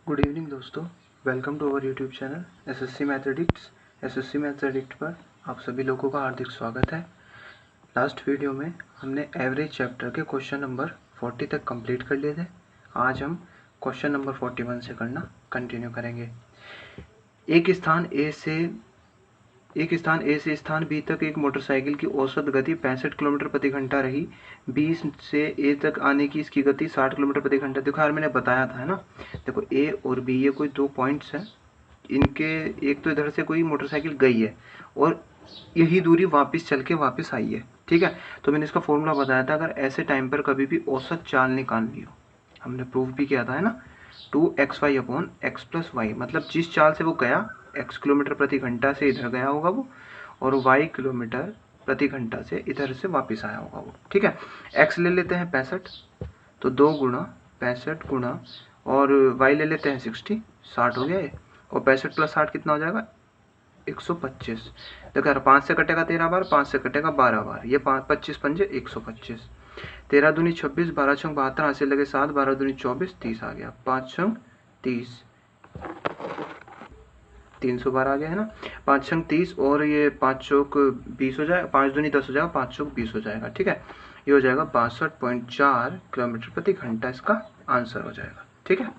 Good evening दोस्तों, welcome to our YouTube channel SSC mathematics. SSC mathematics पर आप सभी लोगों का हार्दिक स्वागत है। लास्ट वीडियो में हमने एवरेज चैप्टर के क्वेश्चन नंबर 40 तक कंप्लीट कर लिए थे। आज हम क्वेश्चन नंबर 41 से करना कंटिन्यू करेंगे। एक स्थान ए से स्थान बी तक एक मोटरसाइकिल की औसत गति 65 किलोमीटर प्रति घंटा रही। बी से ए तक आने की इसकी गति 60 किलोमीटर प्रति घंटा। देखो यार, मैंने बताया था, है ना। देखो ए और बी ये कोई दो पॉइंट्स हैं। इनके एक तो इधर से कोई मोटरसाइकिल गई है और यही दूरी वापस चल के वापस आई है, ठीक है। तो मैंने इसका फॉर्मूला बताया था, अगर ऐसे टाइम पर कभी भी औसत चाल निकालनी हो, हमने प्रूफ भी किया था, है ना। 2xy upon x plus Y, मतलब जिस चाल से वो गया x किलोमीटर प्रति घंटा से इधर गया होगा वो, और y किलोमीटर प्रति घंटा से इधर से वापस आया होगा वो, ठीक है। x ले लेते हैं 65, तो 2 गुणा 65 गुणा, और y ले लेते हैं 60, 60 हो गया ये, और 65 प्लस 60 कितना हो जाएगा 125। देखो यार, 5 से कटेगा 13 बार, 5 से कटेगा 12 बार, ये 25 पंजे 125, 13 दूनी 26, 12 छंग 72, हाथ से लगे 7, 12 दूनी 24, 30 आ गया, 5 छंग 30, 312 आ गया, है ना। 5 छंग 30 और ये 5 चौक 20 हो जाएगा, 5 दूनी 10 हो जाएगा, 5 चौक 20 हो जाएगा, ठीक है। ये हो जाएगा 62.4 किलोमीटर प्रति घंटा, इसका आंसर हो जाएगा, ठीक है।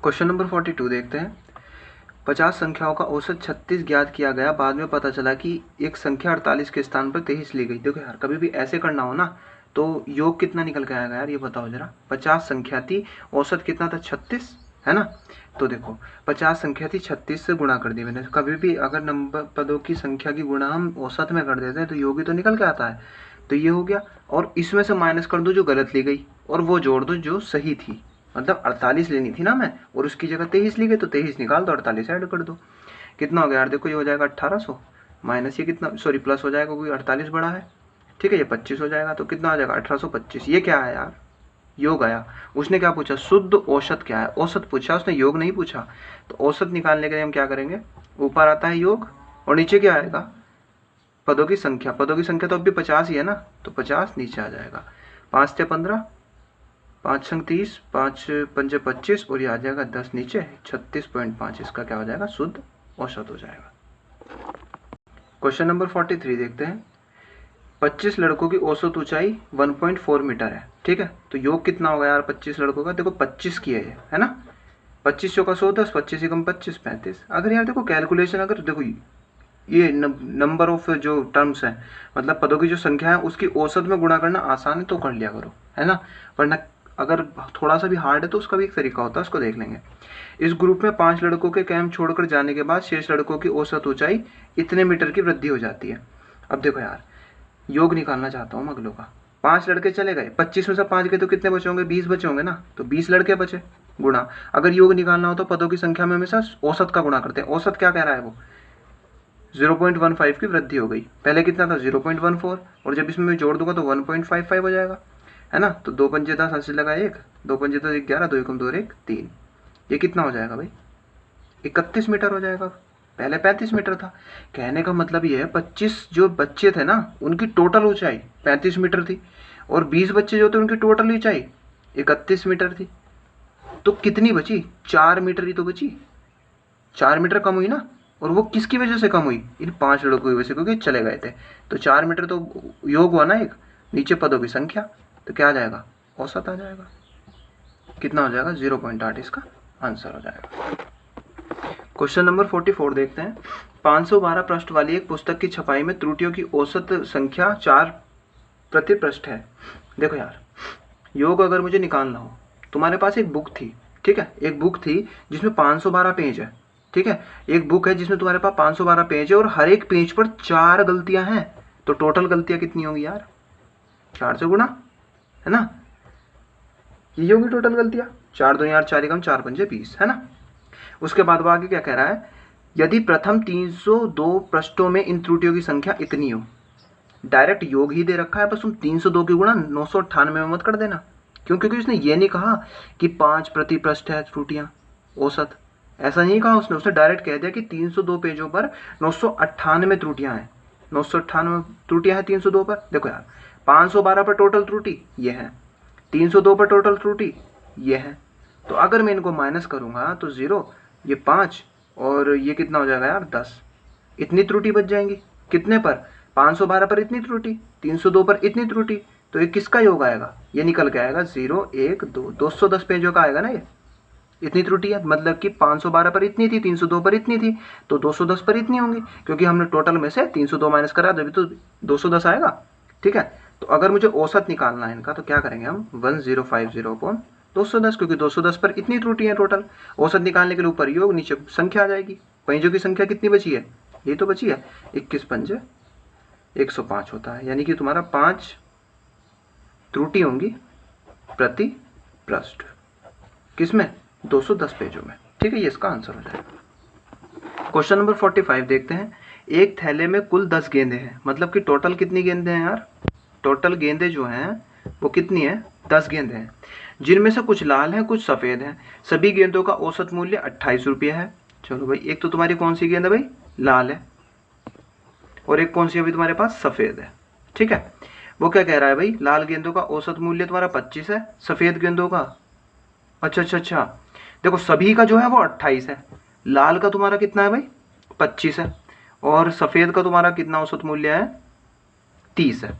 क्वेश्चन नंबर 42 देखते हैं। 50 संख्याओं का औसत 36 ज्ञात किया गया, बाद में पता चला कि एक संख्या 48 के स्थान पर 23 ली गई। देखो यार, कभी भी ऐसे करना हो ना तो योग कितना निकल के आएगा यार, ये बताओ जरा। 50 संख्या थी, औसत कितना था 36, है ना। तो देखो 50 संख्या थी, 36 से गुणा कर दी मैंने। कभी भी अगर नंबर पदों की संख्या की गुणा हम औसत में कर देते हैं तो योग ही तो निकल के आता है। तो ये हो गया, और इसमें से माइनस कर दो जो गलत ली गई, और वो जोड़ दो जो सही थी। मतलब 48 लेनी थी ना मैं, और उसकी जगह 23 ली गई, तो 23 निकाल दो, 48 ऐड कर दो। कितना हो गया यार, देखो ये हो जाएगा 1800, माइनस ये कितना, सॉरी प्लस हो जाएगा क्योंकि 48 बड़ा है, ठीक है। ये 25 हो जाएगा, तो कितना हो जाएगा 1825। ये क्या है यार, योग आया। उसने क्या पूछा, शुद्ध औसत क्या है, औसत पूछा उसने, योग नहीं पूछा। तो औसत निकालने के लिए हम क्या करेंगे, ऊपर आता है योग और नीचे क्या आएगा, पदों की संख्या। पदों की संख्या तो अब भी 50 ही है ना, तो 50 नीचे आ जाएगा। 5 से 15, 5 छंग 30, 5 पंजे 25, और ये आ जाएगा 10 नीचे 36.5। इसका क्या हो जाएगा, शुद्ध औसत हो जाएगा। क्वेश्चन नंबर 43 देखते हैं। 25 लड़कों की औसत ऊंचाई 1.4 मीटर है, ठीक है। तो योग कितना होगा यार 25 लड़कों का, देखो 25 की है ना। 25 चौका 100, 10, 25 एकम 25, 35। अगर यार देखो कैलकुलेशन, अगर देखो ये नंबर ऑफ जो टर्म्स हैं, मतलब पदों की जो संख्या है उसकी औसत में गुणा करना आसान है तो कर लिया करो, है ना। वरना अगर थोड़ा सा भी हार्ड है तो उसका भी एक तरीका होता है, उसको देख लेंगे। इस ग्रुप में 5 लड़कों के कैंप छोड़कर जाने के बाद शेष लड़कों की औसत ऊंचाई इतने मीटर की वृद्धि हो जाती है। अब देखो यार, योग निकालना चाहता हूँ अगलों का। 5 लड़के चले गए, 25 में से 5 गए तो कितने बचे होंगे, 20 बचे होंगे ना। तो 20 लड़के बचे, गुणा। अगर योग निकालना हो तो पदों की संख्या में हमेशा औसत का गुणा करते हैं। औसत क्या कह रहा है वो, 0.15 की वृद्धि हो गई। पहले कितना था 0.14, और जब इसमें मैं जोड़ दूंगा तो 1.55 हो जाएगा, है ना। तो 2 पंजे 10, 80 लगा 1, 2 पंजे 10, 11, 2 एकम 2, 1, 3। ये कितना हो जाएगा भाई, 31 मीटर हो जाएगा। पहले 35 मीटर था। कहने का मतलब ये है 25 जो बच्चे थे ना उनकी टोटल ऊंचाई 35 मीटर थी, और 20 बच्चे जो थे उनकी टोटल ऊंचाई 31 मीटर थी। तो कितनी बची, 4 मीटर ही तो बची। 4 मीटर कम हुई ना, और वो किसकी वजह से कम हुई, इन 5 लड़कों की वजह से, क्योंकि चले गए थे। तो 4 मीटर तो योग हुआ ना एक, नीचे पदों की संख्या, तो क्या आ जाएगा, औसत आ जाएगा। कितना हो जाएगा 0.8, इसका आंसर हो जाएगा। क्वेश्चन नंबर 44 देखते हैं। 512 पृष्ठ वाली एक पुस्तक की छपाई में त्रुटियों की औसत संख्या 4 प्रति पृष्ठ है। देखो यार, योग अगर मुझे निकालना हो, तुम्हारे पास एक बुक थी, ठीक है। एक बुक थी जिसमें 512 पेज है, ठीक है। एक बुक है जिसमें तुम्हारे पास 512 पेज है, और हर एक पेज पर 4 गलतियां हैं। तो टोटल गलतियां कितनी होंगी यार, 4 से गुणा, है ना। ये होगी टोटल गलतियां। 4 दूनी 8, 4 एकम 4 पंजे 20, है ना। उसके बाद वो आगे क्या कह रहा है, यदि प्रथम 302 पृष्ठों में इन त्रुटियों की संख्या इतनी हो। डायरेक्ट योग ही दे रखा है, बस तुम 302 की गुणा 998 में मत कर देना। क्यों, क्योंकि उसने ये नहीं कहा कि 5 प्रति पृष्ठ है त्रुटियां औसत, ऐसा नहीं कहा उसने डायरेक्ट कह दिया कि 302 पेजों पर 998 त्रुटियां हैं। 998 त्रुटियां हैं 302 पर। देखो यार, 512 पर टोटल त्रुटि ये है, 302 पर टोटल त्रुटि ये है, तो अगर मैं इनको माइनस करूँगा तो 0, ये 5 और ये कितना हो जाएगा यार 10। इतनी त्रुटि बच जाएंगी। कितने पर? 512 पर इतनी त्रुटि, 302 पर इतनी त्रुटि। तो ये किसका योग आएगा? ये निकल के आएगा 0, 1, 2, 210 पेजों का आएगा ना ये। इतनी त्रुटि है, मतलब कि 512 पर इतनी थी, 302 पर इतनी थी, तो 210 पर इतनी होंगी, क्योंकि हमने टोटल में से 302 माइनस करा तभी तो 210 आएगा। ठीक है, तो अगर मुझे औसत निकालना है इनका तो क्या करेंगे हम? 1050 अपॉन 210, क्योंकि 210 पर इतनी त्रुटि है टोटल। औसत निकालने के लिए ऊपर योग, नीचे संख्या आ जाएगी। पंजों की संख्या कितनी बची है? ये तो बची है 21 पंजे 105 होता है, यानी कि तुम्हारा 5 त्रुटि होंगी प्रति पृष्ठ। किसमें? 210 पेजों में। ठीक है, ये इसका आंसर हो जाएगा। क्वेश्चन नंबर 45 देखते हैं। एक थैले में कुल 10 गेंदें हैं, मतलब कि टोटल कितनी गेंदें हैं यार? टोटल गेंदें जो हैं वो कितनी है? 10 गेंदें हैं, जिनमें से कुछ लाल हैं कुछ सफ़ेद हैं। सभी गेंदों का औसत मूल्य 28 रुपया है। चलो भाई, एक तो तुम्हारी कौन सी गेंद है भाई? लाल है, और एक कौन सी अभी तुम्हारे पास? सफ़ेद है। ठीक है, वो क्या कह रहा है भाई? लाल गेंदों का औसत मूल्य तुम्हारा 25 है, सफ़ेद गेंदों का, अच्छा, देखो सभी का जो है वो 28 है। लाल का तुम्हारा कितना है भाई? 25 है, और सफ़ेद का तुम्हारा कितना औसत मूल्य है? 30 है।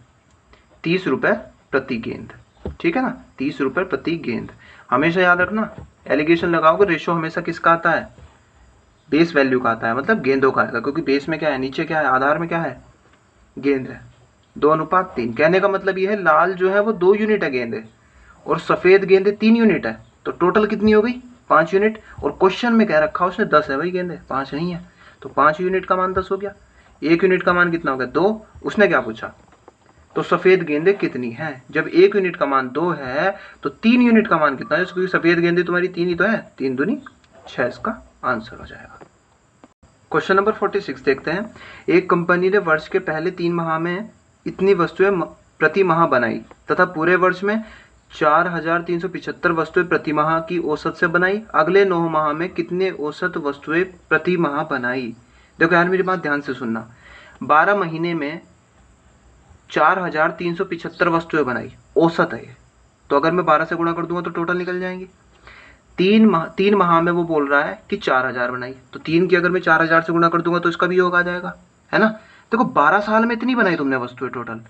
30 रुपये प्रति गेंद। ठीक है ना, 30 रुपये प्रति गेंद। हमेशा याद रखना, एलिगेशन लगाओगे रेशो हमेशा किसका आता है? बेस वैल्यू का आता है, मतलब गेंदों का आएगा, क्योंकि बेस में क्या है? नीचे क्या है? आधार में क्या है? गेंद है। 2:3। कहने का मतलब ये है लाल जो है वो 2 यूनिट है गेंद है, और सफ़ेद गेंदे 3 यूनिट है, तो टोटल कितनी हो गई? 5 यूनिट। और क्वेश्चन में कह रखा उसने 10 है भाई गेंदे, 5 नहीं है, तो 5 यूनिट का मान 10 हो गया। 1 यूनिट का मान कितना हो गया? 2। उसने क्या पूछा? तो सफ़ेद गेंदे कितनी है? जब 1 यूनिट का मान 2 है तो 3 यूनिट का मान कितना है? क्योंकि सफ़ेद गेंदे तुम्हारी 3 ही तो है, 3 दूनी 6 इसका आंसर हो जाएगा। क्वेश्चन नंबर 46 देखते हैं। एक कंपनी ने वर्ष के पहले 3 माह में इतनी वस्तुएं प्रति माह बनाई तथा पूरे वर्ष में 4,375 वस्तुएं प्रति माह की औसत से बनाई। अगले 9 माह में कितने औसत वस्तुएं प्रति माह बनाई? देखो यार, मेरी बात ध्यान से सुनना। 12 महीने में 4,375 वस्तुएं बनाई, औसत है ये। तो अगर मैं 12 से गुणा कर दूंगा तो टोटल निकल जाएंगी। 3 माह में वो बोल रहा है कि 4,000 बनाई, तो 3 की अगर मैं 4,000 से गुणा कर दूंगा तो इसका भी योग आ जाएगा, है ना। देखो 12 साल में इतनी बनाई तुमने वस्तुएं टोटल,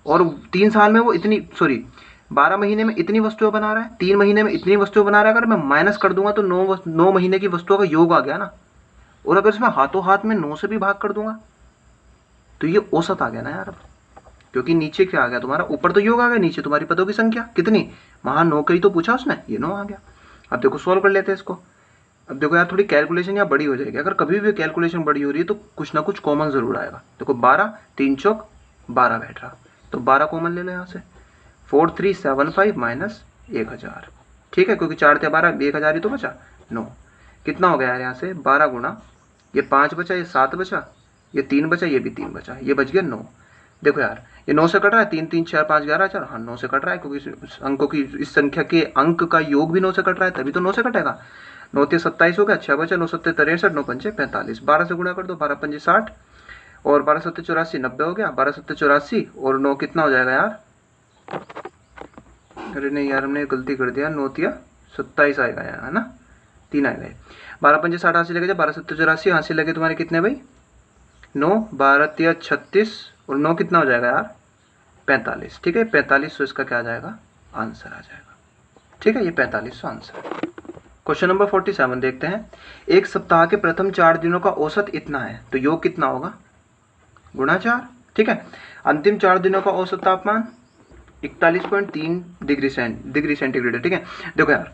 और 3 साल में वो इतनी, सॉरी 12 महीने में इतनी वस्तुएं बना रहा है, 3 महीने में इतनी वस्तुएं बना रहा है। अगर मैं माइनस कर दूंगा तो 9 महीने की वस्तुओं का योग आ गया ना। और अगर इसमें हाथों हाथ में 9 से भी भाग कर दूंगा तो ये औसत आ गया ना यार। अब क्योंकि नीचे क्या आ गया तुम्हारा? ऊपर तो योग आ गया, नीचे तुम्हारी पदों की संख्या कितनी? वहां 9 कही तो पूछा उसने, ये 9 आ गया। अब देखो सोल्व कर लेते हैं इसको। अब देखो यार, थोड़ी कैलकुलेशन यहाँ बड़ी हो जाएगी। अगर कभी भी कैलकुलेशन बड़ी हो रही है तो कुछ ना कुछ कॉमन जरूर आएगा। देखो 12, 3 चौक 12 बैठ रहा, तो 12 कॉमन ले लो यहाँ से। 4375 माइनस 1000। ठीक है, क्योंकि 4 × 12 1000 ही तो बचा। 9 कितना हो गया यार? यहाँ से 12 गुना, ये 5 बचा, ये 7 बचा, ये 3 बचा, ये भी 3 बचा, ये बच गया 9। देखो यार, ये 9 से कट रहा है, 3 3 4 5 11 4, हाँ 9 से कट रहा है, क्योंकि अंकों की इस संख्या के अंक का योग भी 9 से कट रहा है, तभी तो 9 से कटेगा। 9 × 27 हो गया, 6 बचा, 9 × 7 63, 9 × 5 45। 12 से गुणा कर दो, 12 × 5 60, और 12 × 7 84, 90 हो गया। 12 × 7 84, और 9 कितना हो जाएगा यार? अरे नहीं यार, हमने गलती कर दिया, 9 × 27 आएगा यार, है ना, 3 आएगा। 12 × 5 60, 80 लगे, 12 × 7 84, 80 लगे तुम्हारे कितने भाई? 9, 12 × 36, और 9 कितना हो जाएगा यार? 45। ठीक है, 45, तो इसका क्या आ जाएगा? आंसर आ जाएगा। ठीक है, ये 45 आंसर। क्वेश्चन नंबर 47 देखते हैं। एक सप्ताह के प्रथम 4 दिनों का औसत इतना है, तो योग कितना होगा? गुणा 4। ठीक है, अंतिम 4 दिनों का औसत तापमान 41.3 डिग्री सेंटीग्रेड। ठीक है, देखो यार,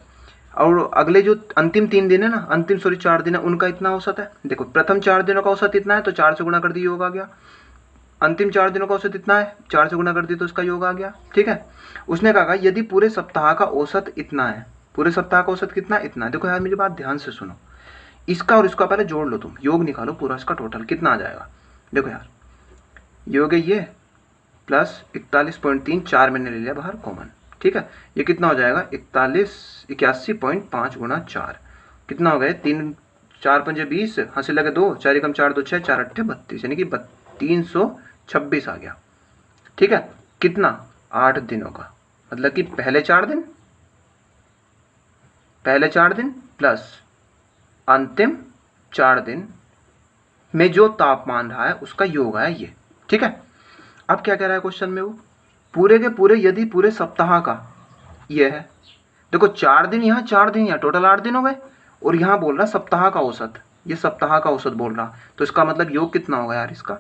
और अगले जो अंतिम 3 दिन है ना, अंतिम 4 दिन है, उनका इतना औसत है। देखो प्रथम 4 दिनों का औसत इतना है, तो 4 से गुणा कर दिए, योग आ गया। अंतिम 4 दिनों का औसत इतना है, 4 से गुणा कर दिए तो इसका योग आ गया। ठीक है, उसने कहा यदि पूरे सप्ताह का औसत इतना है, पूरे सप्ताह का औसत कितना? इतना। देखो यार, मेरी बात ध्यान से सुनो, इसका और इसका पहले जोड़ लो, तुम योग निकालो पूरा, इसका टोटल कितना आ जाएगा। देखो यार, योग है ये प्लस 41.3, 4 मैंने ले लिया बाहर कॉमन। ठीक है, ये कितना हो जाएगा? 81 गुणा 4 कितना हो गया? 3 4 पंजे 20, हंसी लगे 2, 4 × 4 2 6, 4 8 32, यानी कि 326 आ गया। ठीक है, कितना? 8 दिनों का, मतलब कि पहले 4 दिन, पहले 4 दिन प्लस अंतिम 4 दिन में जो तापमान रहा है उसका योग है ये, ठीक है। अब क्या कह रहा है क्वेश्चन में, वो पूरे के पूरे यदि पूरे सप्ताह का ये है, देखो 4 दिन यहाँ 4 दिन यहाँ, टोटल 8 दिन हो गए, और यहाँ बोल रहा सप्ताह का औसत, ये सप्ताह का औसत बोल रहा, तो इसका मतलब योग कितना होगा यार इसका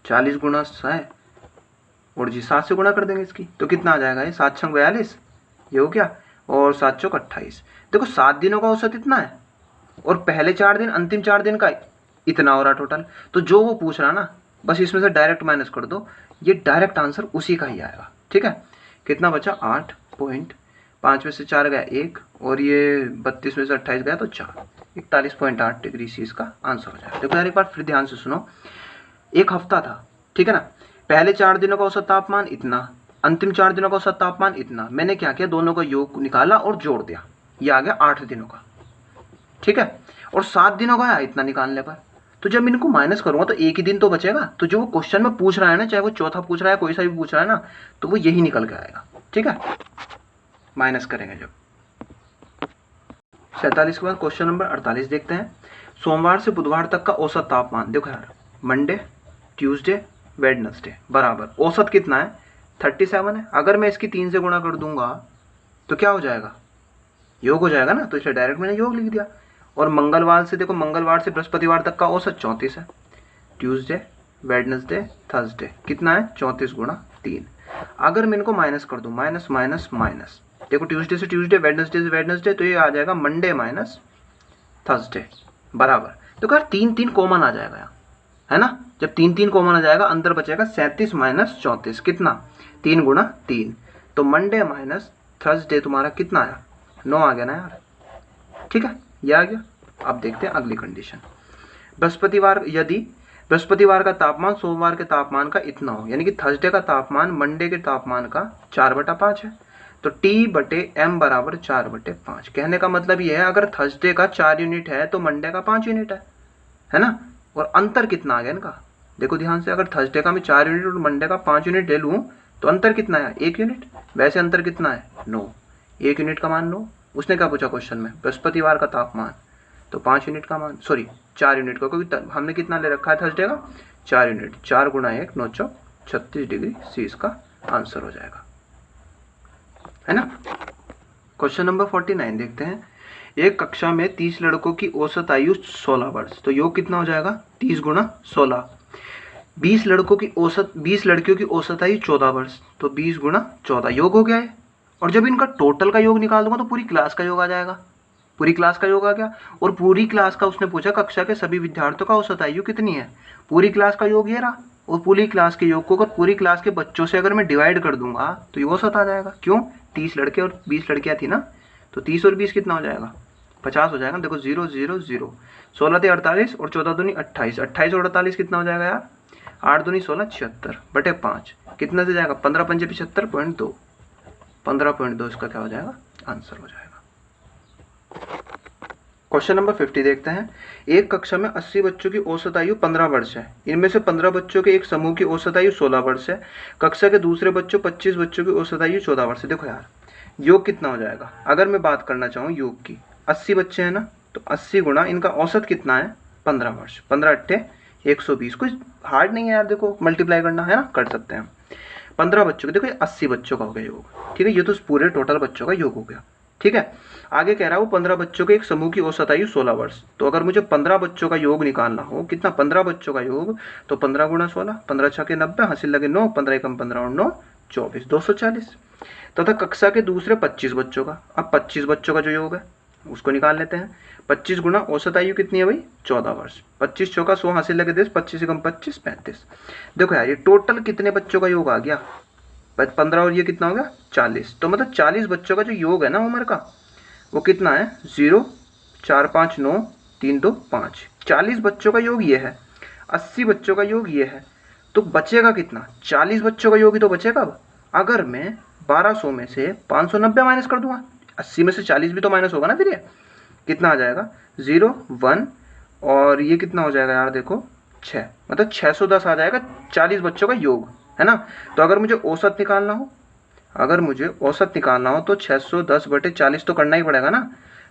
40 गुणा 100 और जी 7 से गुणा कर देंगे इसकी, तो कितना आ जाएगा ये 7 छंग 42, ये हो गया, और 7 चौक 28। देखो 7 दिनों का औसत इतना है और पहले 4 दिन अंतिम 4 दिन का इतना हो रहा टोटल, तो जो वो पूछ रहा ना बस इसमें से डायरेक्ट माइनस कर दो, ये डायरेक्ट आंसर उसी का ही आएगा, ठीक है। कितना बचा 8 पॉइंट, 5 में से 4 गया 1, और ये 32 में से 28 गया तो 4, 41.8 डिग्री सी इसका आंसर हो जाएगा। देखो यार एक बार फिर ध्यान से सुनो, एक हफ्ता था, ठीक है ना, पहले 4 दिनों का औसत तापमान इतना, अंतिम 4 दिनों का औसत तापमान इतना, मैंने क्या किया दोनों का योग निकाला और जोड़ दिया, ये आ गया 8 दिनों का, ठीक है, और 7 दिनों का है इतना निकालने पर, तो जब इनको माइनस करूंगा तो एक ही दिन तो बचेगा, तो जो वो क्वेश्चन में पूछ रहा है ना, चाहे वो चौथा पूछ रहा है कोई सा भी पूछ रहा है ना, तो वो यही निकल के आएगा, ठीक है, माइनस करेंगे जब। 47 के बाद क्वेश्चन नंबर 48 देखते हैं। सोमवार से बुधवार तक का औसत तापमान, देखो यार मंडे ट्यूसडे वेडनेसडे बराबर औसत कितना है 37 है, अगर मैं इसकी 3 से गुणा कर दूंगा तो क्या हो जाएगा योग हो जाएगा ना, तो इसलिए डायरेक्ट मैंने योग लिख दिया। और मंगलवार से देखो, मंगलवार से बृहस्पतिवार तक का औसत 34 है, ट्यूसडे वेडनेसडे थर्सडे कितना है 34 गुणा 3। अगर मैं इनको माइनस कर दूं, माइनस माइनस माइनस, देखो ट्यूसडे से ट्यूसडे वेडनेसडे से वेडनेसडे, तो ये आ जाएगा मंडे माइनस थर्सडे बराबर, तो यार 3 कॉमन आ जाएगा यहाँ, है ना, जब 3 कॉमन आ जाएगा अंदर बचेगा 37 माइनस 34 कितना 3 गुणा 3, तो मंडे माइनस थर्सडे तुम्हारा कितना आया 9 आ गया ना यार, ठीक है, ये आ गया। अब देखते हैं अगली कंडीशन, बृहस्पतिवार, यदि बृहस्पतिवार का तापमान सोमवार के तापमान का इतना हो, यानी कि थर्सडे का तापमान मंडे के तापमान का 4/5 है, तो T/m बराबर 4/5। कहने का मतलब ये है अगर थर्सडे का 4 यूनिट है तो मंडे का 5 यूनिट है ना, और अंतर कितना आ गया इनका, देखो ध्यान से, अगर थर्सडे का मैं 4 यूनिट और मंडे का 5 यूनिट ले लूँ तो अंतर कितना है 1 यूनिट, वैसे अंतर कितना है 9, 1 यूनिट का मान 9। उसने क्या पूछा क्वेश्चन में, बृहस्पतिवार का तापमान, तो 5 यूनिट का मान, सॉरी 4 यूनिट का, क्योंकि हमने कितना ले रखा है थर्सडे का 4 यूनिट, 4 गुणा 1 9 चौक 36 डिग्री सी इसका आंसर हो जाएगा, है ना। क्वेश्चन नंबर 49 देखते हैं। एक कक्षा में 30 लड़कों की औसत आयु 16 वर्ष, तो योग कितना हो जाएगा 30 गुणा 16। 20 लड़कियों की औसत आयु 14 वर्ष, तो 20 गुणा 14 योग हो गया है। और जब इनका टोटल का योग निकाल दूंगा तो पूरी क्लास का योग आ जाएगा, पूरी क्लास का योग आ गया। और पूरी क्लास का उसने पूछा कक्षा के सभी विद्यार्थियों का औसत आयु कितनी है, पूरी क्लास का योग ये रहा, और पूरी क्लास के योग को अगर पूरी क्लास के बच्चों से अगर मैं डिवाइड कर दूंगा तो ये औसत आ जाएगा, क्यों 30 लड़के और 20 लड़कियां थी ना, तो 30 और 20 कितना हो जाएगा 50 हो जाएगा। देखो 0 0 0, 16 थे 48 और 14 दूनी 28, 28 और 48 कितना हो जाएगा यार 8 दूनी 16 76/5, कितना से जाएगा 15 पंजे 75.2, 15.2 इसका क्या हो जाएगा आंसर हो जाएगा। क्वेश्चन नंबर 50 देखते हैं। एक कक्षा में 80 बच्चों की औसत आयु 15 वर्ष है, इनमें से 15 बच्चों के एक समूह की औसत आयु 16 वर्ष है, कक्षा के दूसरे 25 बच्चों की औसत आयु 14 वर्ष है। देखो यार योग कितना हो जाएगा, अगर मैं बात करना चाहूँ योग की, 80 बच्चे हैं ना, तो 80 गुणा इनका औसत कितना है 15 वर्ष, 15 अट्ठे 120, कुछ हार्ड नहीं है यार, देखो मल्टीप्लाई करना है ना, कर सकते हैं। 15 बच्चों का, देखो 80 बच्चों का हो गया योग, ठीक है, ये तो पूरे टोटल बच्चों का योग हो गया, ठीक है। आगे कह रहा हूँ 15 बच्चों के एक समूह की औसत आयु 16 वर्ष, तो अगर मुझे 15 बच्चों का योग निकालना हो, कितना 15 बच्चों का योग, तो 15 गुणा 16, 15 छके 90, हासिल लगे 9, 15 एकम 15 और 9 24, 240। तथा कक्षा के दूसरे 25 बच्चों का, अब 25 बच्चों का जो योग है उसको निकाल लेते हैं। 25 गुणा औसत आयु कितनी है भाई 14 वर्ष, 25 चौका 100, हासिल लगे 10, 25 एकम 25 35। देखो यार ये टोटल कितने बच्चों का योग आ गया 15 और ये कितना हो गया 40, तो मतलब 40 बच्चों का जो योग है ना उम्र का वो कितना है 0 4 5 9 3 2 5, 40 बच्चों का योग ये है, 80 बच्चों का योग ये है, तो बचेगा कितना 40 बच्चों का योग ही तो बचेगा। अब अगर मैं 1200 में से 590 माइनस कर दूंगा, 80 में से 40 भी तो माइनस होगा ना, फिर ये कितना आ जाएगा 0 1, और ये कितना हो जाएगा यार देखो 6, मतलब 610 आ जाएगा 40 बच्चों का योग, है ना। तो अगर मुझे औसत निकालना हो, अगर मुझे औसत निकालना हो तो 610/40 तो करना ही पड़ेगा ना,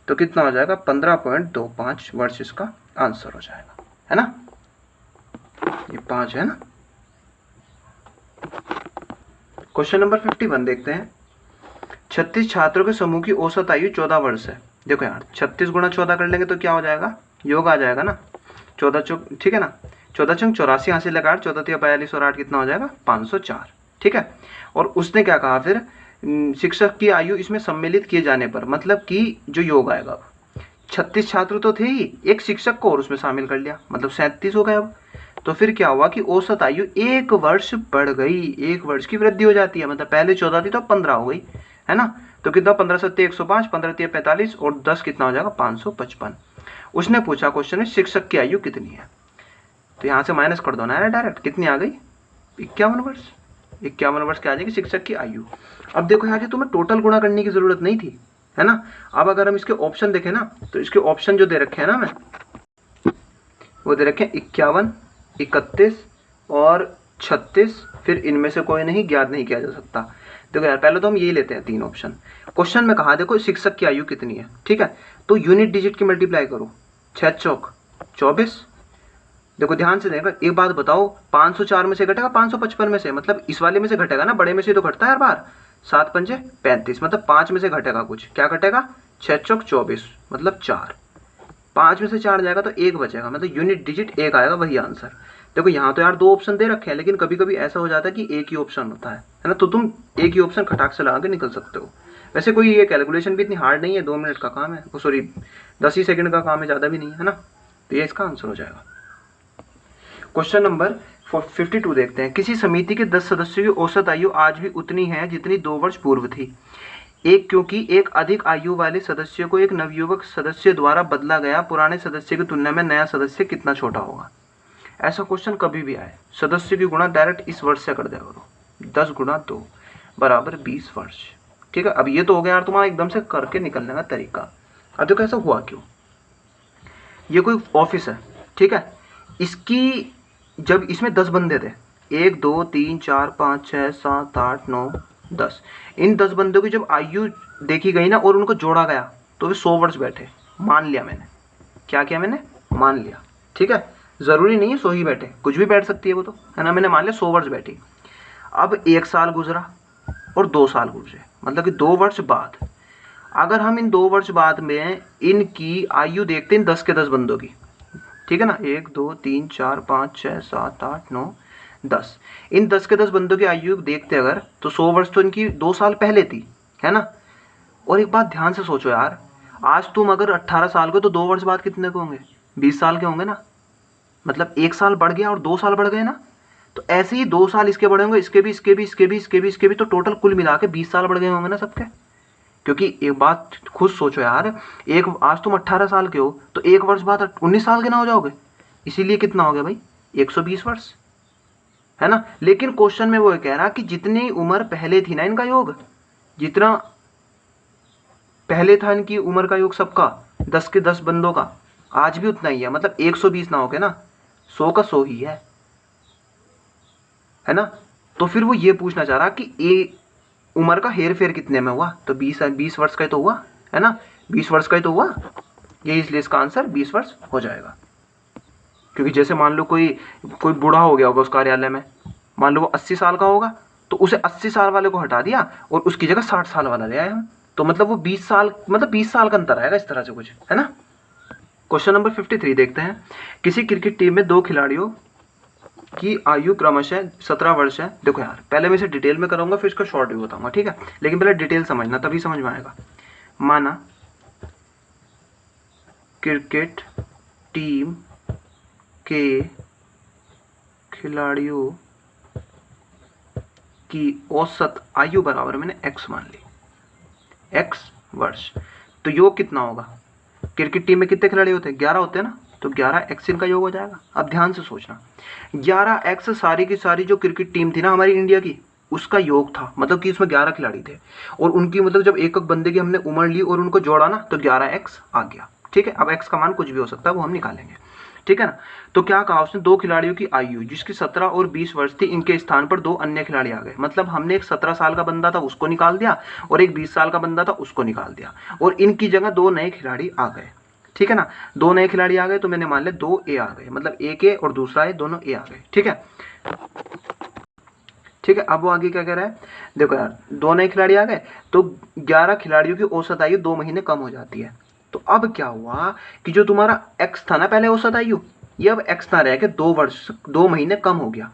तो कितना हो जाएगा 15.25 वर्ष इसका आंसर हो जाएगा, है ना। ये 5 है ना। क्वेश्चन नंबर 51 देखते हैं। 36 छात्रों के समूह की औसत आयु 14 वर्ष है। देखो यार 36 गुणा 14 कर लेंगे तो क्या हो जाएगा, योग आ जाएगा ना। 14 चौक, ठीक है ना, 14 चौक 84 यहाँ से लगा, 14 तिया 42 और 8 कितना हो जाएगा 504, ठीक है। और उसने क्या कहा फिर, शिक्षक की आयु इसमें सम्मिलित किए जाने पर, मतलब कि जो योग आएगा, 36 छात्र तो थे ही, एक शिक्षक को और उसमें शामिल कर लिया, मतलब 37 हो गए अब। तो फिर क्या हुआ कि औसत आयु 1 वर्ष बढ़ गई, 1 वर्ष की वृद्धि हो जाती है, मतलब पहले 14 थी तो 15 हो गई, है ना। तो कितना 15 सत्ते 105, 15 तिया 45 और 10 कितना हो जाएगा 555। उसने पूछा क्वेश्चन में शिक्षक की आयु कितनी है, तो यहाँ से माइनस कर दो ना डायरेक्ट, कितनी आ गई 51 वर्ष। 51 वर्ष क्या आ जाएगी शिक्षक की आयु। अब देखो यहाँ से तुम्हें टोटल गुणा करने की जरूरत नहीं थी, है ना। अब अगर हम इसके ऑप्शन देखें ना, तो इसके ऑप्शन जो दे रखे हैं ना मैं, वो दे रखे हैं 51, 31 और 36, फिर इनमें से कोई नहीं ज्ञात नहीं किया जा सकता। देखो यार पहले तो हम यही लेते हैं 3 ऑप्शन। क्वेश्चन में कहा देखो शिक्षक की आयु कितनी है, ठीक है, तो यूनिट डिजिट की मल्टीप्लाई करो, 6 चौक 24। देखो ध्यान से देखो, एक बात बताओ, 504 में से घटेगा 555 में से, मतलब इस वाले में से घटेगा ना, बड़े में से तो घटता है हर बार। 7 पंजे 35, मतलब 5 में से घटेगा कुछ, क्या घटेगा 6 चौक 24, मतलब 4। 5 में से 4 जाएगा तो 1 बचेगा, मतलब यूनिट डिजिट 1 आएगा, वही आंसर। देखो यहाँ तो यार 2 ऑप्शन दे रखे हैं, लेकिन कभी कभी ऐसा हो जाता है कि एक ही ऑप्शन होता है ना, तो तुम एक ही ऑप्शन खटाक से लगा के निकल सकते हो। वैसे कोई ये कैलकुलेशन भी इतनी हार्ड नहीं है, 2 मिनट का काम है, सॉरी 10 ही सेकंड का काम है, ज़्यादा भी नहीं है ना। तो ये इसका आंसर हो जाएगा। क्वेश्चन नंबर 52 देखते हैं। किसी समिति के 10 सदस्यों की औसत आयु आज भी उतनी है जितनी 2 वर्ष पूर्व थी, एक क्योंकि एक अधिक आयु वाले सदस्य को एक नवयुवक सदस्य द्वारा बदला गया, पुराने सदस्य की तुलना में नया सदस्य कितना छोटा होगा। ऐसा क्वेश्चन कभी भी आए, सदस्य की गुणा डायरेक्ट इस वर्ष से कर दिया करो, 10 गुणा 2 बराबर 20 वर्ष, ठीक है। अब ये तो हो गया यार तुम्हारा एकदम से करके निकलने का तरीका। अब देखो ऐसा हुआ क्यों, ये कोई ऑफिस है, ठीक है, इसकी जब इसमें 10 बंदे थे, 1 2 3 4 5 6 7 8 9 10, इन 10 बंदों की जब आयु देखी गई ना और उनको जोड़ा गया तो वे 100 वर्ष बैठे, मान लिया मैंने, क्या किया मैंने, मान लिया, ठीक है। जरूरी नहीं है 100 ही बैठे, कुछ भी बैठ सकती है वो तो, है ना, मैंने मान लिया 100 वर्ष बैठी। अब 1 साल गुजरा और 2 साल गुजरे, मतलब कि 2 वर्ष बाद, अगर हम इन 2 वर्ष बाद में इनकी आयु देखते हैं 10 के 10 बंदों की, ठीक है ना, 1 2 3 4 5 6 7 8 9 10, इन 10 के 10 बंदों की आयु देखते अगर, तो 100 वर्ष तो इनकी 2 साल पहले थी, है ना। और एक बात ध्यान से सोचो यार, आज तुम अगर 18 साल के, तो 2 वर्ष बाद कितने के होंगे, 20 साल के होंगे ना, मतलब 1 साल बढ़ गया और 2 साल बढ़ गए ना। तो ऐसे ही 2 साल इसके बढ़े होंगे, इसके भी, इसके भी, इसके भी, इसके भी, इसके भी, तो टोटल कुल मिला के 20 साल बढ़ गए होंगे ना सबके। क्योंकि एक बात खुद सोचो यार, एक आज तुम 18 साल के हो, तो 1 वर्ष बाद 19 साल के ना हो जाओगे, इसीलिए कितना हो गया भाई 120 वर्ष, है ना। लेकिन क्वेश्चन में वो कह रहा कि जितनी उम्र पहले थी ना इनका योग, जितना पहले था इनकी उम्र का योग सबका, 10 के 10 बंदों का, आज भी उतना ही है, मतलब 120 ना हो के ना, 100 का 100 ही है ना। तो फिर वो ये पूछना चाह रहा कि ये उम्र का हेर फेर कितने में हुआ, तो 20 वर्ष का ही तो हुआ, है ना, 20 वर्ष का ही तो हुआ, ये इसलिए इसका आंसर 20 वर्ष हो जाएगा। क्योंकि जैसे मान लो कोई बूढ़ा हो गया होगा उस कार्यालय में, मान लो वो 80 साल का होगा, तो उसे 80 साल वाले को हटा दिया और उसकी जगह 60 साल वाला ले आए हम, तो मतलब वो 20 साल, मतलब 20 साल का अंतर आएगा, इस तरह से कुछ, है ना। क्वेश्चन नंबर 53 देखते हैं। किसी क्रिकेट टीम में 2 खिलाड़ियों की आयु क्रमशः 17 वर्ष है। देखो यार पहले मैं इसे डिटेल में कराऊंगा, फिर इसका शॉर्ट व्यू बताऊंगा, ठीक है, लेकिन पहले डिटेल समझना, तभी समझ में आएगा। माना क्रिकेट टीम के खिलाड़ियों की औसत आयु बराबर मैंने x मान ली, x वर्ष, तो योग कितना होगा, क्रिकेट टीम में कितने खिलाड़ी होते हैं, 11 होते हैं ना, तो 11x इनका योग हो जाएगा। अब ध्यान से सोचना, 11x सारी की सारी जो क्रिकेट टीम थी ना हमारी इंडिया की, उसका योग था, मतलब कि उसमें 11 खिलाड़ी थे, और उनकी मतलब जब एक एक बंदे की हमने उम्र ली और उनको जोड़ा ना, तो 11x आ गया, ठीक है। अब x का मान कुछ भी हो सकता है, वो हम निकालेंगे। ठीक है ना। तो क्या कहा उसने, दो खिलाड़ियों की आयु जिसकी 17 और 20 वर्ष थी, इनके स्थान पर दो अन्य खिलाड़ी आ गए। मतलब हमने एक 17 साल का बंदा था उसको निकाल दिया और एक 20 साल का बंदा था उसको निकाल दिया और इनकी जगह दो नए खिलाड़ी आ गए। ठीक है ना, दो नए खिलाड़ी आ गए तो मैंने मान लिया 2A आ गए, मतलब एक ए और दूसरा ए, दोनों ए आ गए। ठीक है, ठीक है। अब वो आगे क्या कह रहा है, देखो यार, दो नए खिलाड़ी आ गए तो 11 खिलाड़ियों की औसत आयु 2 महीने कम हो जाती है। तो अब क्या हुआ कि जो तुम्हारा एक्स था ना पहले औसत आयु, ये अब एक्स ना रह के 2 वर्ष 2 महीने कम हो गया,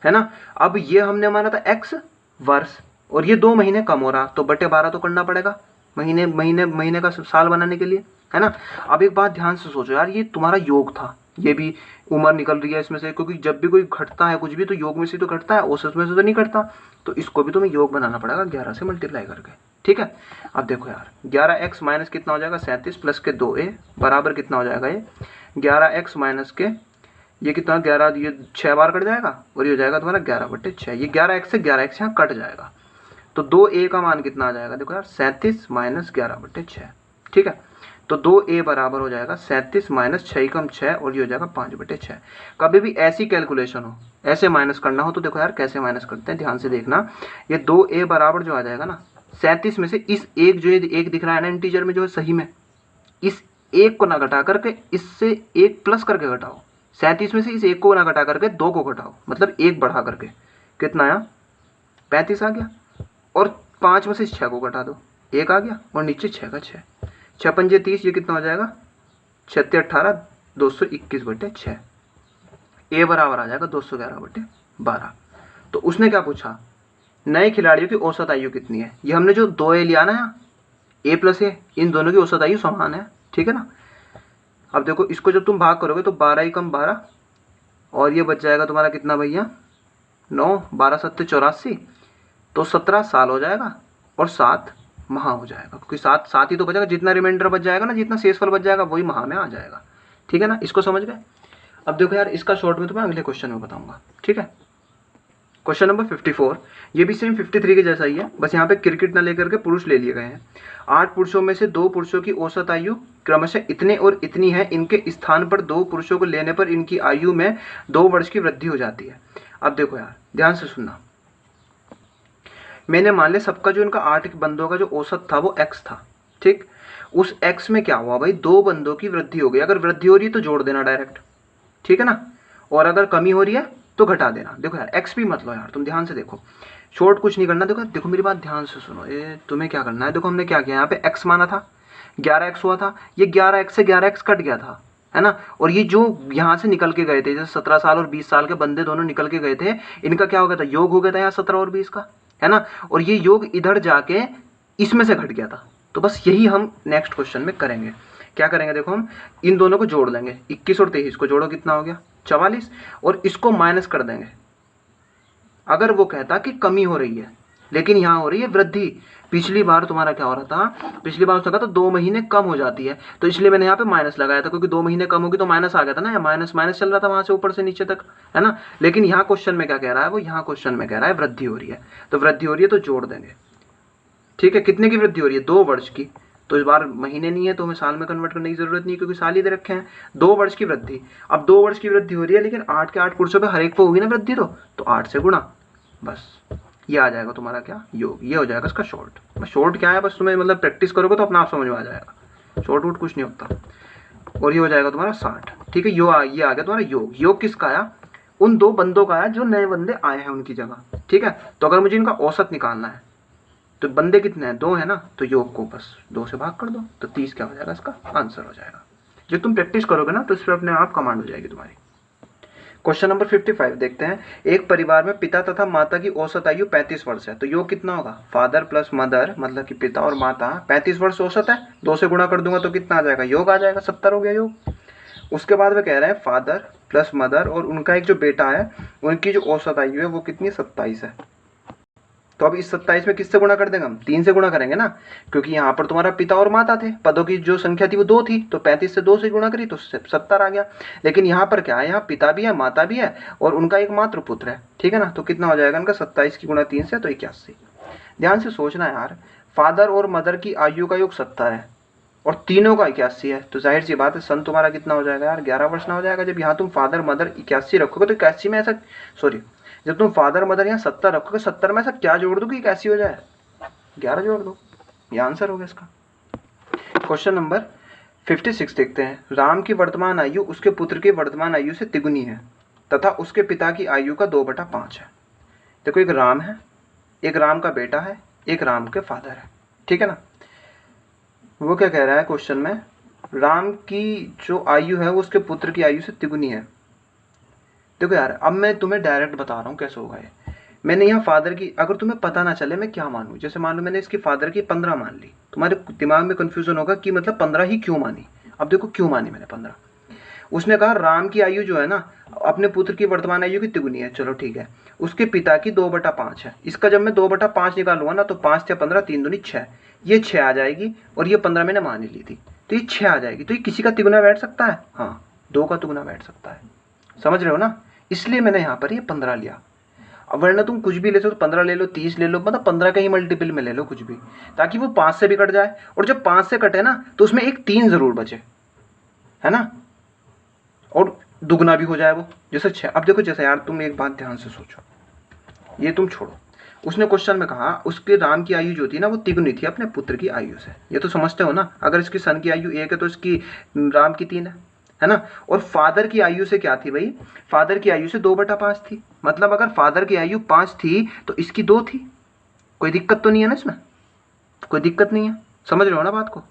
है ना। अब ये हमने माना था एक्स वर्ष और ये 2 महीने कम हो रहा, तो बटे 12 तो करना पड़ेगा महीने महीने महीने का साल बनाने के लिए, है ना। अब एक बात ध्यान से सोचो यार, ये तुम्हारा योग था, ये भी उम्र निकल रही है इसमें से, क्योंकि जब भी कोई घटता है कुछ भी तो योग में से तो घटता है, औसत में से तो नहीं घटता। तो इसको भी तुम्हें योग बनाना पड़ेगा 11 से मल्टीप्लाई करके। ठीक है, अब देखो यार, 11x माइनस कितना हो जाएगा 37 प्लस के 2a बराबर कितना हो जाएगा, ये 11x माइनस के ये कितना 11, ये 6 बार कट जाएगा और ये हो जाएगा तुम्हारा 11/6। ये 11x से 11x यहाँ कट जाएगा तो 2a का मान कितना आ जाएगा, देखो यार 37 माइनस 11/6। ठीक है, तो 2a बराबर हो जाएगा 37 माइनस 6 और ये हो जाएगा 5/6। कभी भी ऐसी कैलकुलेशन हो, ऐसे माइनस करना हो तो देखो यार कैसे माइनस करते हैं, ध्यान से देखना। ये 2a बराबर जो आ जाएगा ना 37 में से इस एक जो एक दिख रहा है ना इंटीजर में जो है सही में, इस एक को ना घटा करके इससे एक प्लस करके घटाओ। 37 में से इस एक को ना घटा करके 2 को घटाओ, मतलब एक बढ़ा करके कितना आया 35 आ गया। और 5 में से इस 6 को घटा दो, 1 आ गया और नीचे 6 का 6, 6 पंजे 30, ये कितना हो जाएगा 36 18 221/6। ए बराबर आ जाएगा 211/12। तो उसने क्या पूछा, नए खिलाड़ियों की औसत आयु कितनी है। ये हमने जो 2a लिया ना यहाँ, a प्लस ए, इन दोनों की औसत आयु समान है। ठीक है ना। अब देखो इसको जब तुम भाग करोगे तो 12 ही कम 12 और ये बच जाएगा तुम्हारा कितना भैया 9, 12 7 84, तो 17 साल हो जाएगा और 7 माह हो जाएगा, क्योंकि 7 ही तो बचेगा, जितना रिमाइंडर बच जाएगा ना, जितना शेषफल बच जाएगा वही माह में आ जाएगा। ठीक है ना, इसको समझ गए। अब देखो यार, इसका शॉर्ट में तुम्हें अगले क्वेश्चन में बताऊंगा। ठीक है, क्वेश्चन नंबर 54, ये भी सेम 53 के जैसा ही है, बस यहाँ पे क्रिकेट ना लेकर के पुरुष ले लिए गए हैं। 8 पुरुषों में से 2 पुरुषों की औसत आयु क्रमशः इतने और इतनी है, इनके स्थान पर 2 पुरुषों को लेने पर इनकी आयु में 2 वर्ष की वृद्धि हो जाती है। अब देखो यार ध्यान से सुनना, मैंने मान लिया सबका जो इनका 8 बंदों का जो औसत था वो x था। ठीक, उस x में क्या हुआ भाई, 2 बंदों की वृद्धि हो गई। अगर वृद्धि हो रही है तो जोड़ देना डायरेक्ट, ठीक है ना, और अगर कमी हो रही है तो घटा देना। देखो यार x भी मत लो यार, तुम ध्यान से देखो, शॉर्ट कुछ नहीं करना। देखो देखो मेरी बात ध्यान से सुनो, ये तुम्हें क्या करना है, देखो हमने क्या किया, यहाँ पे x माना था 11x हुआ था, ये 11x से 11x कट गया था, है ना। और ये जो यहाँ से निकल के गए थे, जैसे 17 साल और 20 साल के बंदे दोनों निकल के गए थे, इनका क्या हो गया था, योग हो गया था यहाँ 17 और 20 का, है ना। और ये योग इधर जाके इसमें से घट गया था। तो बस यही हम नेक्स्ट क्वेश्चन में करेंगे। क्या करेंगे, देखो हम इन दोनों को जोड़ देंगे, 21 और 23 को जोड़ो कितना हो गया 44, और इसको माइनस कर देंगे। अगर वो कहता कि कमी हो रही है लेकिन यहाँ हो रही है वृद्धि, पिछली बार तुम्हारा क्या हो रहा था, पिछली बार उसने कहा तो 2 महीने कम हो जाती है, तो इसलिए मैंने यहाँ पे माइनस लगाया था, क्योंकि 2 महीने कम होगी तो माइनस आ गया था ना, या माइनस माइनस चल रहा था वहां से ऊपर से नीचे तक, है ना। लेकिन यहाँ क्वेश्चन में क्या कह रहा है, वो यहाँ क्वेश्चन में कह रहा है वृद्धि हो रही है, तो वृद्धि हो रही है तो जोड़ देंगे। ठीक है, कितने की वृद्धि हो रही है, 2 वर्ष की, तो इस बार महीने नहीं है तो हमें साल में कन्वर्ट करने की जरूरत नहीं है, क्योंकि साल ही दे रखे हैं। 2 वर्ष की वृद्धि, अब 2 वर्ष की वृद्धि हो रही है, लेकिन 8 के 8 पुरुषों पे हर एक पे होगी ना वृद्धि, तो 8 से गुणा, बस ये आ जाएगा तुम्हारा क्या योग, ये हो जाएगा इसका शॉर्ट। शॉर्ट क्या है, बस तुम्हें मतलब प्रैक्टिस करोगे तो अपना आप समझ में आ जाएगा, शॉर्ट वूट कुछ नहीं होता। और ये हो जाएगा तुम्हारा 60। ठीक है, ये आ गया तुम्हारा योग। योग किसका आया, उन 2 बंदों का आया जो नए बंदे आए हैं उनकी जगह। ठीक है, तो अगर मुझे इनका औसत निकालना है तो बंदे कितने हैं, 2 है ना, तो योग को बस 2 से भाग कर दो, तो 30 क्या हो जाएगा, इसका आंसर हो जाएगा। जो तुम प्रैक्टिस करोगे ना तो इस पर अपने आप कमांड हो जाएगी तुम्हारी। क्वेश्चन नंबर 55 देखते हैं, एक परिवार में पिता तथा माता की औसत आयु 35 वर्ष है, तो योग कितना होगा, फादर प्लस मदर, मतलब कि पिता और माता, 35 वर्ष औसत है, 2 से गुणा कर दूंगा तो कितना आ जाएगा, योग आ जाएगा, 70 हो गया योग। उसके बाद वे कह रहे हैं फादर प्लस मदर और उनका एक जो बेटा है, उनकी जो औसत आयु है वो कितनी 27 है। तो अब इस 27 में किससे गुणा कर देंगे हम, 3 से गुणा करेंगे ना, क्योंकि यहाँ पर तुम्हारा पिता और माता थे, पदों की जो संख्या थी वो 2 थी, तो 35 से 2 से गुणा करी तो 70 आ गया। लेकिन यहाँ पर क्या है, यहाँ पिता भी है माता भी है और उनका एक मात्र पुत्र है। ठीक है ना, तो कितना हो जाएगा इनका 27 की गुणा 3 से तो 81। ध्यान से सोचना यार, फादर और मदर की आयु का योग 70 है, और तीनों का 81 है, तो जाहिर सी बात है सन तुम्हारा कितना हो जाएगा यार, 11 वर्ष ना हो जाएगा। जब यहाँ तुम फादर मदर 81 रखोगे तो 81 में ऐसा, सॉरी, जब तुम फादर मदर यहाँ 70 रखोगे, 70 में ऐसा क्या जोड़ दो कि 81 हो जाए, 11 जोड़ दो, ये आंसर होगा इसका। क्वेश्चन नंबर 56 देखते हैं। राम की वर्तमान आयु उसके पुत्र की वर्तमान आयु से तिगुनी है तथा उसके पिता की आयु का 2/5 है। देखो एक राम है, एक राम का बेटा है, एक राम के फादर है, ठीक है ना। वो क्या कह रहा है क्वेश्चन में, राम की जो आयु है वो उसके पुत्र की आयु से तिगुनी है। देखो यार अब मैं तुम्हें डायरेक्ट बता रहा हूँ कैसे होगा ये। मैंने यहाँ फादर की, अगर तुम्हें पता ना चले मैं क्या मानूँ, जैसे मान लो मैंने इसकी फादर की 15 मान ली, तुम्हारे दिमाग में कंफ्यूजन होगा कि मतलब 15 ही क्यों मानी। अब देखो क्यों मानी मैंने 15। उसने कहा राम की आयु जो है ना अपने पुत्र की वर्तमान आयु की तिगुनी है, चलो ठीक है। उसके पिता की 2/5 है, इसका जब मैं 2/5 निकालूंगा ना तो 5 या 15, 3 दूनी 6, ये 6 आ जाएगी और ये 15 मैंने मान ही ली थी, तो ये 6 आ जाएगी। तो ये किसी का तिगुना बैठ सकता है, हाँ 2 का तिगुना बैठ सकता है, समझ रहे हो ना। इसलिए मैंने यहाँ पर ये 15 लिया। अब वरना तुम कुछ भी ले सकते हो, 15 ले लो, 30 ले लो, मतलब 15 का ही मल्टीपल में ले लो कुछ भी, ताकि वो 5 से भी कट जाए। और जब 5 से कटे ना तो उसमें एक 3 जरूर बचे, है ना, और दुगना भी हो जाए वो, जैसे 6। अब देखो जैसे यार तुम एक बात ध्यान से सोचो, ये तुम छोड़ो, उसने क्वेश्चन में कहा उसके राम की आयु जो थी ना वो तिगुनी थी अपने पुत्र की आयु से, ये तो समझते हो ना। अगर इसकी सन की आयु 1 है तो इसकी राम की 3 है ना। और फादर की आयु से क्या थी भाई, फादर की आयु से 2/5 थी, मतलब अगर फादर की आयु 5 थी तो इसकी 2 थी। कोई दिक्कत तो नहीं है ना इसमें, कोई दिक्कत नहीं है, समझ रहे हो ना बात को।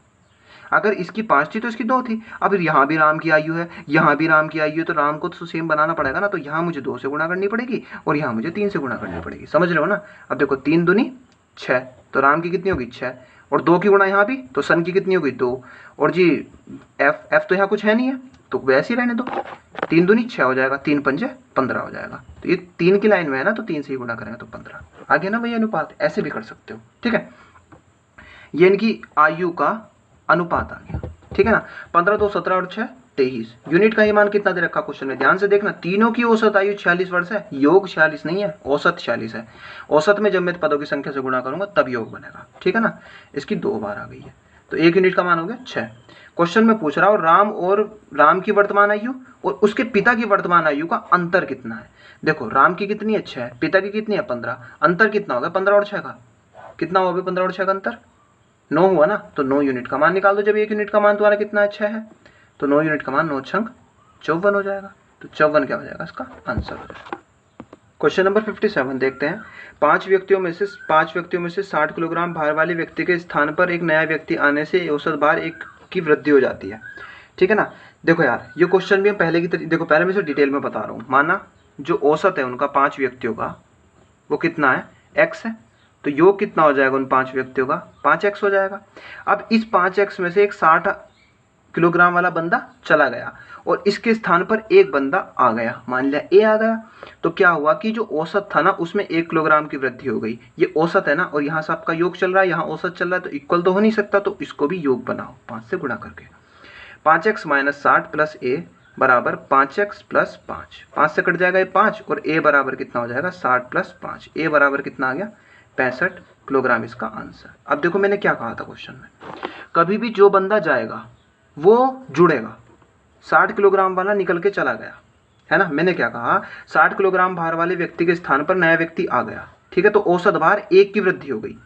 अगर इसकी 5 थी तो इसकी 2 थी। अब यहाँ भी राम की आयु है, यहाँ भी राम की आयु है, तो राम को तो सेम बनाना पड़ेगा ना, तो यहाँ मुझे 2 से गुणा करनी पड़ेगी और यहाँ मुझे 3 से गुणा करनी पड़ेगी, समझ रहे हो ना। अब देखो 3 दूनी 6, तो राम की कितनी होगी 6, और 2 की गुणा यहाँ भी, तो सन की कितनी होगी 2, और जी एफ तो यहाँ कुछ है नहीं है तो वैसे ही रहने दो, 3 दूनी 6 हो जाएगा, 3 पंजे 15 हो जाएगा। तो ये 3 की लाइन में है ना, तो 3 से ही गुणा करेंगे तो 15 आगे ना भैया अनुपात, ऐसे भी कर सकते हो, ठीक है। ये इनकी आयु का अनुपात आ गया, ठीक है ना। 15 2 17 और 6 23। यूनिट का ही मान कितना दे रखा क्वेश्चन में, ध्यान से देखना। तीनों की औसत आयु 46 वर्ष है, योग 46 नहीं है, औसत 46 है। औसत में जब मैं पदों की संख्या से गुणा करूंगा तब योग बनेगा, ठीक है ना। इसकी 2 बार आ गई है, तो 1 यूनिट का मान हो गया 6। क्वेश्चन में पूछ रहा हूँ राम और राम की वर्तमान आयु और उसके पिता की वर्तमान आयु का अंतर कितना है। देखो राम की कितनी है 6, पिता की कितनी है 15, अंतर कितना होगा 15 और 6 का, कितना होगा 15 और 6 का अंतर 9 हुआ ना, तो 9 यूनिट का मान निकाल दो। जब 1 यूनिट का मान तुम्हारा कितना है 6 है, तो 9 यूनिट का मान 9 छंग 54 हो जाएगा, तो 54 क्या हो जाएगा इसका आंसर हो जाएगा। क्वेश्चन नंबर 57 देखते हैं। 5 व्यक्तियों में से 60 किलोग्राम भार वाले व्यक्ति के स्थान पर एक नया व्यक्ति आने से औसत भार 1 की वृद्धि हो जाती है, ठीक है ना। देखो यार ये क्वेश्चन भी हम पहले की तरह, देखो पहले मैं इसे डिटेल में बता रहा हूँ। माना जो औसत है उनका 5 व्यक्तियों का वो कितना है x है, तो योग कितना हो जाएगा उन 5 व्यक्तियों का 5x हो जाएगा। अब इस 5x में से एक 60 किलोग्राम वाला बंदा चला गया और इसके स्थान पर एक बंदा आ गया, मान लिया ए आ गया, तो क्या हुआ कि जो औसत था ना उसमें 1 किलोग्राम की वृद्धि हो गई। ये औसत है ना, और यहाँ से आपका योग चल रहा है, यहाँ औसत चल रहा है, तो इक्वल तो हो नहीं सकता, तो इसको भी योग बनाओ 5 से गुणा करके। 5x - 60 प्लस ए बराबर 5x प्लस 5, 5 से कट जाएगा ये 5, और a बराबर कितना हो जाएगा 60 प्लस 5, a बराबर कितना आ गया 65 किलोग्राम इसका आंसर। अब देखो मैंने क्या कहा था क्वेश्चन में, कभी भी जो बंदा जाएगा वो जुड़ेगा। 60 किलोग्राम वाला निकल के चला गया है ना, मैंने क्या कहा 60 किलोग्राम भार वाले व्यक्ति के स्थान पर नया व्यक्ति आ गया, ठीक है, तो औसत भार 1 की वृद्धि हो गई,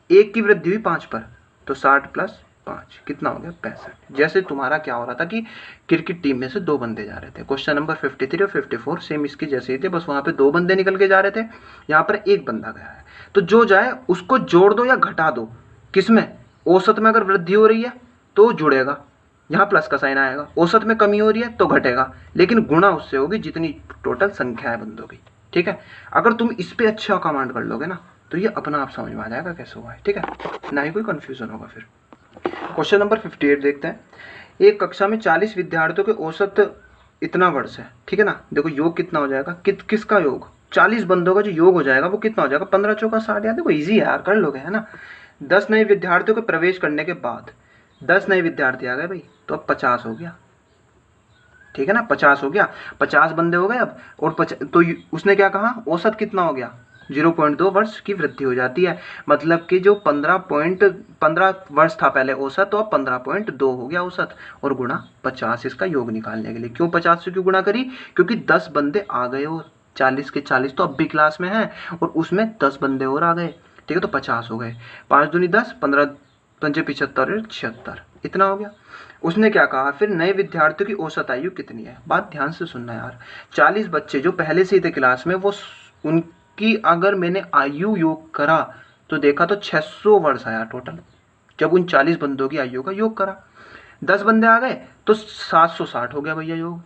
1 की वृद्धि हुई 5 पर, तो 60 प्लस 5 कितना हो गया 65। जैसे तुम्हारा क्या हो रहा था कि क्रिकेट टीम में से 2 बंदे जा रहे थे, क्वेश्चन नंबर 53 और 54 सेम इसकी जैसे ही थे, बस वहां पे 2 बंदे निकल के जा रहे थे, यहाँ पर एक बंदा गया है, तो जो जाए उसको जोड़ दो या घटा दो, किसमें औसत में अगर वृद्धि हो रही है तो जुड़ेगा, यहाँ प्लस का साइन आएगा, औसत में कमी हो रही है तो घटेगा, लेकिन गुणा उससे होगी जितनी टोटल संख्या है बंदों की, ठीक है। अगर तुम इस पे अच्छा कमांड कर लोगे ना तो ये अपना आप समझ में आ जाएगा कैसे हुआ है, ठीक है, ना ही कोई कंफ्यूजन होगा फिर। क्वेश्चन नंबर 58 देखते हैं। एक कक्षा में 40 विद्यार्थियों के औसत इतना वर्ष है, ठीक है ना। देखो योग कितना हो जाएगा, किसका योग 40 बंदों का जो योग हो जाएगा वो कितना हो जाएगा 15 चौका 60, यार देखो इजी है यार, कर लोगे है ना। 10 नए विद्यार्थियों के प्रवेश करने के बाद 10 नए विद्यार्थी आ गए भाई, तो अब 50 हो गया, ठीक है ना, 50 हो गया, 50 बंदे हो गए अब, और तो उसने क्या कहा औसत कितना हो गया 0.2 वर्ष की वृद्धि हो जाती है। मतलब कि जो 15 वर्ष था पहले औसत, तो अब 15.2 हो गया औसत, और गुणा 50 इसका योग निकालने के लिए। क्यों 50 से क्यों गुणा करी? क्योंकि 10 बंदे आ गए और 40 के 40 तो अब भी क्लास में हैं, और उसमें 10 बंदे और आ गए, ठीक है, तो 50 हो गए। 5 दूनी 10, 15 पंजे 75 और 76, इतना हो गया। उसने क्या कहा फिर, नए विद्यार्थियों की औसत आयु कितनी है? बात ध्यान से सुनना यार। 40 बच्चे जो पहले से ही थे क्लास में, वो उनकी अगर मैंने आयु योग करा तो देखा तो 600 वर्ष आया टोटल, जब उन 40 बंदों की आयु का योग करा। 10 बंदे आ गए तो 760 हो गया भैया योग,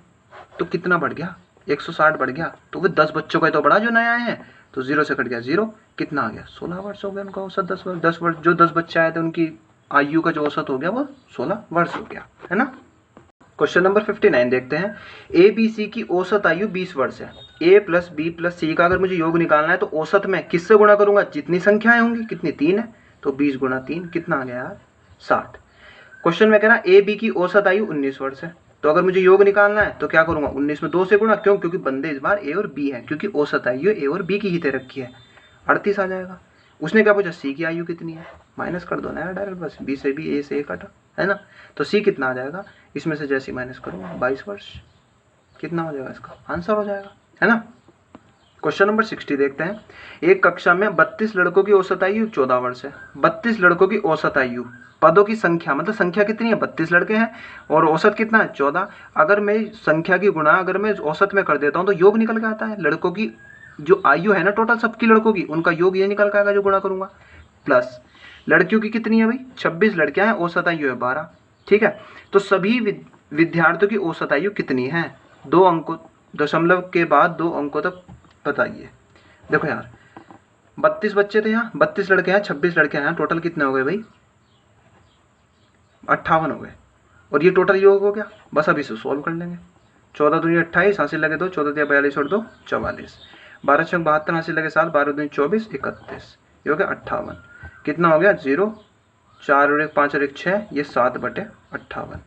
तो कितना बढ़ गया? 160 बढ़ गया। तो वो 10 बच्चों का तो बड़ा जो नया आए हैं, तो 0 से कट गया 0, कितना आ गया? 16 वर्ष हो गया उनका औसत। 10 वर्ष जो 10 बच्चे आए थे उनकी आयु का जो औसत हो गया वो 16 वर्ष हो गया, है ना। क्वेश्चन नंबर 59 देखते हैं। ए बी सी की औसत आयु 20 वर्ष है। ए प्लस बी प्लस सी का अगर मुझे योग निकालना है तो औसत में किससे गुणा करूंगा? जितनी संख्याएं होंगी, कितनी? 3 है, तो 20 गुणा 3 कितना आ गया यार? 60। क्वेश्चन में कह रहा है ए बी की औसत आयु 19 वर्ष है, तो अगर मुझे योग निकालना है तो क्या करूंगा? 19 में 2 से गुणा, क्यों? क्योंकि बंदे इस बार ए और बी है, क्योंकि औसत आयु ए और बी की ही दे रखी है, 38 आ जाएगा। उसने क्या पूछा? सी की आयु कितनी है? माइनस कर दो ना यार डायरेक्ट, बस बी से भी ए से ए काटा, है ना। तो सी कितना आ जाएगा? इसमें से जैसे माइनस करूंगा 22 वर्ष, कितना हो जाएगा? इसका आंसर हो जाएगा, है ना। क्वेश्चन नंबर 60 देखते हैं। एक कक्षा में 32 लड़कों की औसत आयु 14 वर्ष है। 32 लड़कों की औसत आयु, पदों की संख्या मतलब संख्या कितनी है? 32 लड़के हैं, और औसत कितना है? 14। अगर मैं संख्या की गुणा अगर मैं औसत में कर देता हूं तो योग निकल के आता है। लड़कों की जो आयु है ना टोटल सबकी लड़कों की, उनका योग ये निकल के आएगा जो गुणा करूंगा। प्लस लड़कियों की कितनी है भाई? 26 लड़कियां हैं, औसत आयु है 12, ठीक है। तो सभी विद्यार्थियों की औसत आयु कितनी है? 2 अंकों, दशमलव के बाद 2 अंकों तक बताइए। देखो यार 32 बच्चे थे यहाँ, 32 लड़के हैं, 26 लड़के हैं, टोटल कितने हो गए भाई? 58 हो गए, और ये टोटल योग हो गया। बस अब इसे सोल्व कर लेंगे। 14 दूनी 28, 80 लगे 2, 14 दिया 42 और 2 44, 12 छंग 72, 80 लगे 7, 12 दूनी 24, 31, ये हो गया 58। कितना हो गया? 0, 4 और 1 5 और 1 6, ये 7/58।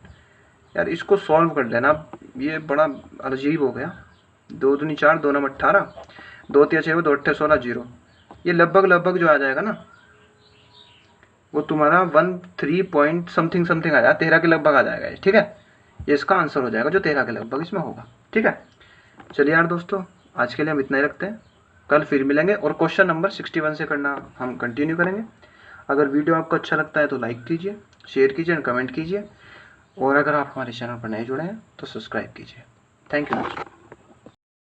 यार इसको सॉल्व कर लेना, ये बड़ा अजीब हो गया। 2 दूनी 4, 2 9 18, 2 3 6 2 8 16 0, ये लगभग जो आ जाएगा ना वो तुम्हारा 13 पॉइंट समथिंग समथिंग आ जाएगा, 13 के लगभग आ जाएगा, ठीक है। ये इसका आंसर हो जाएगा जो 13 के लगभग इसमें होगा, ठीक है। चलिए यार दोस्तों, आज के लिए हम इतना ही रखते हैं, कल फिर मिलेंगे और क्वेश्चन नंबर 61 से करना हम कंटिन्यू करेंगे। अगर वीडियो आपको अच्छा लगता है तो लाइक कीजिए, शेयर कीजिए और कमेंट कीजिए, और अगर आप हमारे चैनल पर नए जुड़े हैं तो सब्सक्राइब कीजिए। थैंक यू दोस्तों।